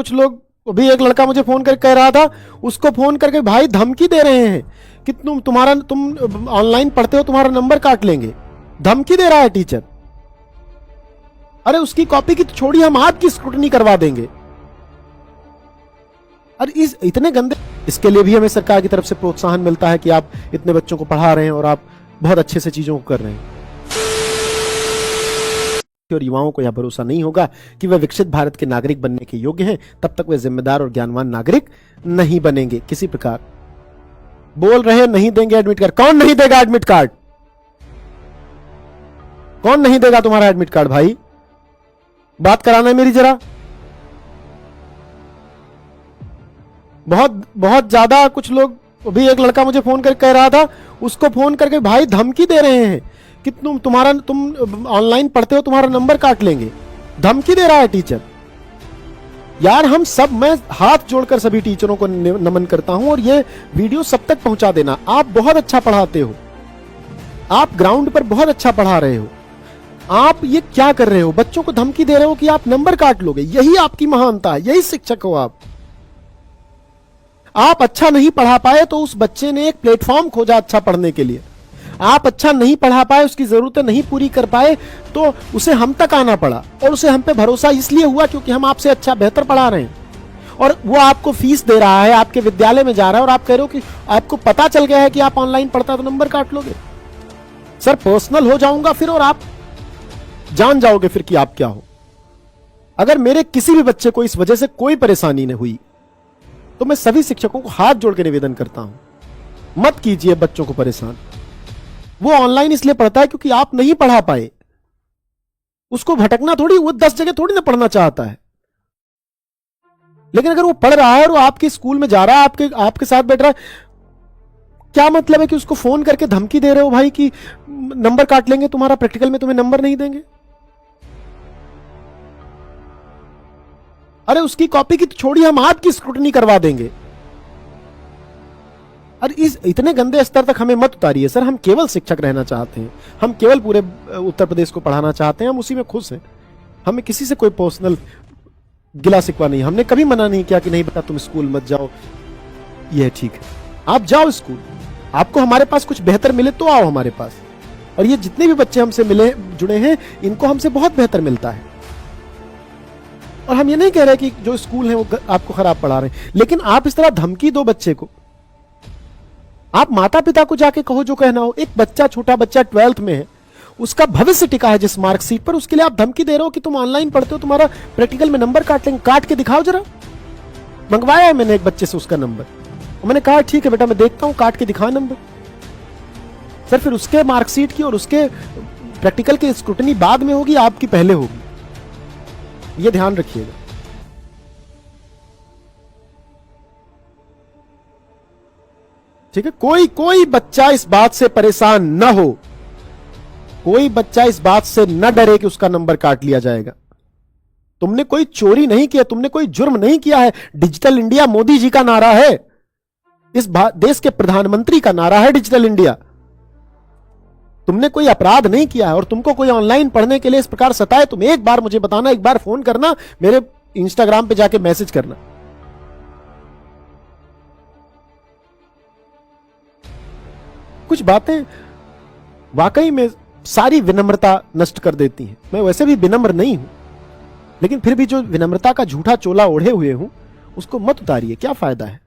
कुछ लोग, अभी एक लड़का मुझे फोन करके कह रहा था, उसको फोन करके भाई धमकी दे रहे हैं कि तुम ऑनलाइन पढ़ते हो, तुम्हारा नंबर काट लेंगे। धमकी दे रहा है टीचर। अरे उसकी कॉपी की तो छोड़िए, हम आपकी स्क्रूटनी करवा देंगे। अरे इस इतने गंदे, इसके लिए भी हमें सरकार की तरफ से प्रोत्साहन मिलता है कि आप इतने बच्चों को पढ़ा रहे हैं और आप बहुत अच्छे से चीजों को कर रहे हैं। और युवाओं को यह भरोसा नहीं होगा कि वे विकसित भारत के नागरिक बनने के योग्य हैं, तब तक वे जिम्मेदार और ज्ञानवान नागरिक नहीं बनेंगे किसी प्रकार। बोल रहे नहीं देंगे एडमिट कार्ड। कौन नहीं देगा एडमिट कार्ड? कौन नहीं देगा तुम्हारा एडमिट कार्ड? भाई बात कराना है मेरी जरा। बहुत ज्यादा कुछ लोग, अभी एक लड़का मुझे फोन करके कह रहा था, उसको फोन करके भाई धमकी दे रहे हैं कि तुम ऑनलाइन पढ़ते हो, तुम्हारा नंबर काट लेंगे। धमकी दे रहा है टीचर। यार हम सब, मैं हाथ जोड़कर सभी टीचरों को नमन करता हूं और ये वीडियो सब तक पहुंचा देना। आप बहुत अच्छा पढ़ाते हो, आप ग्राउंड पर बहुत अच्छा पढ़ा रहे हो। आप ये क्या कर रहे हो? बच्चों को धमकी दे रहे हो कि आप नंबर काट लोगे। यही आपकी महानता है, यही शिक्षक हो आप अच्छा नहीं पढ़ा पाए तो उस बच्चे ने एक प्लेटफॉर्म खोजा अच्छा पढ़ने के लिए। आप अच्छा नहीं पढ़ा पाए, उसकी जरूरतें नहीं पूरी कर पाए, तो उसे हम तक आना पड़ा और उसे हम पे भरोसा इसलिए हुआ क्योंकि हम आपसे अच्छा बेहतर पढ़ा रहे हैं। और वो आपको फीस दे रहा है, आपके विद्यालय में जा रहा है और आप कह रहे हो कि आपको पता चल गया है कि आप ऑनलाइन पढ़ता तो नंबर काट लोगे। सर पर्सनल हो जाऊंगा फिर और आप जान जाओगे फिर कि आप क्या हो। अगर मेरे किसी भी बच्चे को इस वजह से कोई परेशानी नहीं हुई तो मैं सभी शिक्षकों को हाथ जोड़ के निवेदन करता हूं, मत कीजिए बच्चों को परेशान। वो ऑनलाइन इसलिए पढ़ता है क्योंकि आप नहीं पढ़ा पाए। उसको भटकना थोड़ी, वो 10 जगह थोड़ी ना पढ़ना चाहता है। लेकिन अगर वो पढ़ रहा है और वो आपके स्कूल में जा रहा है, आपके साथ बैठ रहा है, क्या मतलब है कि उसको फोन करके धमकी दे रहे हो भाई कि नंबर काट लेंगे तुम्हारा, प्रैक्टिकल में तुम्हें नंबर नहीं देंगे। अरे उसकी कॉपी की तो छोड़िए, हम आपकी स्क्रूटनी करवा देंगे। अरे इस इतने गंदे स्तर तक हमें मत उतारिए सर। हम केवल शिक्षक रहना चाहते हैं, हम केवल पूरे उत्तर प्रदेश को पढ़ाना चाहते हैं, हम उसी में खुश हैं। हमें किसी से कोई पर्सनल गिला शिकवा नहीं। हमने कभी मना नहीं किया कि नहीं बेटा तुम स्कूल मत जाओ, यह ठीक है, आप जाओ स्कूल। आपको हमारे पास कुछ बेहतर मिले तो आओ हमारे पास। और ये जितने भी बच्चे हमसे मिले जुड़े हैं, इनको हमसे बहुत बेहतर मिलता है। और हम ये नहीं कह रहे कि जो स्कूल है वो आपको खराब पढ़ा रहे हैं, लेकिन आप इस तरह धमकी दो बच्चे को। आप माता पिता को जाके कहो जो कहना हो। एक बच्चा, छोटा बच्चा 12th में है, उसका भविष्य टिका है जिस मार्कशीट पर, उसके लिए आप धमकी दे रहे हो कि तुम ऑनलाइन पढ़ते हो, तुम्हारा प्रैक्टिकल में नंबर काट लेंगे। काट के दिखाओ जरा। मंगवाया है मैंने एक बच्चे से उसका नंबर, और मैंने कहा ठीक है बेटा मैं देखता हूं, काट के दिखा नंबर। सर फिर उसके मार्कशीट की और उसके प्रैक्टिकल की स्क्रूटनी बाद में होगी, आपकी पहले होगी। ये ध्यान रखिएगा। ठीक है, कोई बच्चा इस बात से परेशान न हो, कोई बच्चा इस बात से न डरे कि उसका नंबर काट लिया जाएगा। तुमने कोई चोरी नहीं किया, तुमने कोई जुर्म नहीं किया है। डिजिटल इंडिया मोदी जी का नारा है, इस देश के प्रधानमंत्री का नारा है डिजिटल इंडिया। तुमने कोई अपराध नहीं किया है। और तुमको कोई ऑनलाइन पढ़ने के लिए इस प्रकार सताए, तुम एक बार मुझे बताना, एक बार फोन करना, मेरे इंस्टाग्राम पे जाके मैसेज करना। कुछ बातें वाकई में सारी विनम्रता नष्ट कर देती हैं। मैं वैसे भी विनम्र नहीं हूं, लेकिन फिर भी जो विनम्रता का झूठा चोला ओढ़े हुए हूं, उसको मत उतारिए, क्या फायदा है।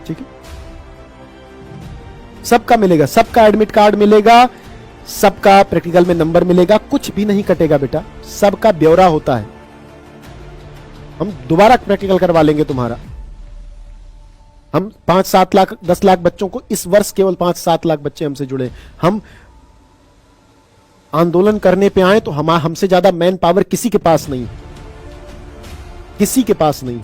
ठीक है, सबका मिलेगा, सबका एडमिट कार्ड मिलेगा, सबका प्रैक्टिकल में नंबर मिलेगा, कुछ भी नहीं कटेगा बेटा, सबका ब्यौरा होता है। हम दोबारा प्रैक्टिकल करवा लेंगे तुम्हारा। हम 5-7 लाख 10 लाख बच्चों को, इस वर्ष केवल 5-7 लाख बच्चे हमसे जुड़े। हम आंदोलन करने पे आए तो हमसे ज्यादा मैन पावर किसी के पास नहीं, किसी के पास नहीं।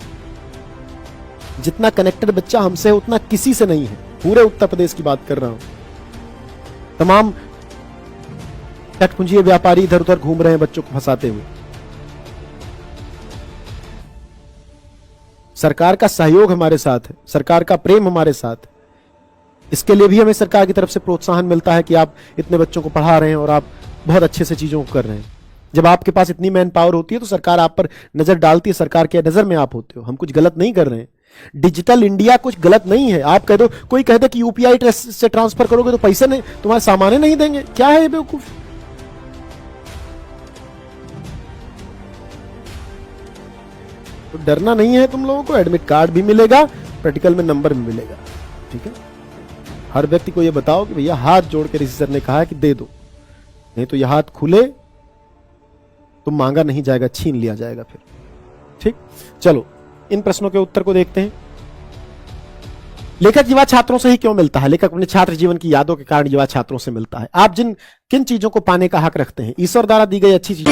जितना कनेक्टेड बच्चा हमसे है उतना किसी से नहीं है। पूरे उत्तर प्रदेश की बात कर रहा हूं। तमाम टटपुंजिये व्यापारी इधर उधर घूम रहे हैं बच्चों को फंसाते हुए। सरकार का सहयोग हमारे साथ है, सरकार का प्रेम हमारे साथ है। इसके लिए भी हमें सरकार की तरफ से प्रोत्साहन मिलता है कि आप इतने बच्चों को पढ़ा रहे हैं और आप बहुत अच्छे से चीजों को कर रहे हैं। जब आपके पास इतनी मैन पावर होती है तो सरकार आप पर नजर डालती है, सरकार के नजर में आप होते हो। हम कुछ गलत नहीं कर रहे हैं, डिजिटल इंडिया कुछ गलत नहीं है। आप कह दो, कोई कह दे कि यूपीआई से ट्रांसफर करोगे तो पैसे नहीं, तुम्हारे सामान नहीं देंगे, क्या है ये बेवकूफ। तो डरना नहीं है तुम लोगों को, एडमिट कार्ड भी मिलेगा, प्रैक्टिकल में नंबर भी मिलेगा, ठीक है। हर व्यक्ति को ये बताओ कि भैया हाथ जोड़ के ऋषि सर ने कहा है कि दे दो, नहीं तो यह हाथ खुले तो मांगा नहीं जाएगा, छीन लिया जाएगा फिर, ठीक। चलो इन प्रश्नों के उत्तर को देखते हैं। लेखक युवा छात्रों से ही क्यों मिलता है? लेखक अपने छात्र जीवन की यादों के कारण युवा छात्रों से मिलता है। आप किन चीजों को पाने का हक रखते हैं? ईश्वर द्वारा दी गई अच्छी चीज,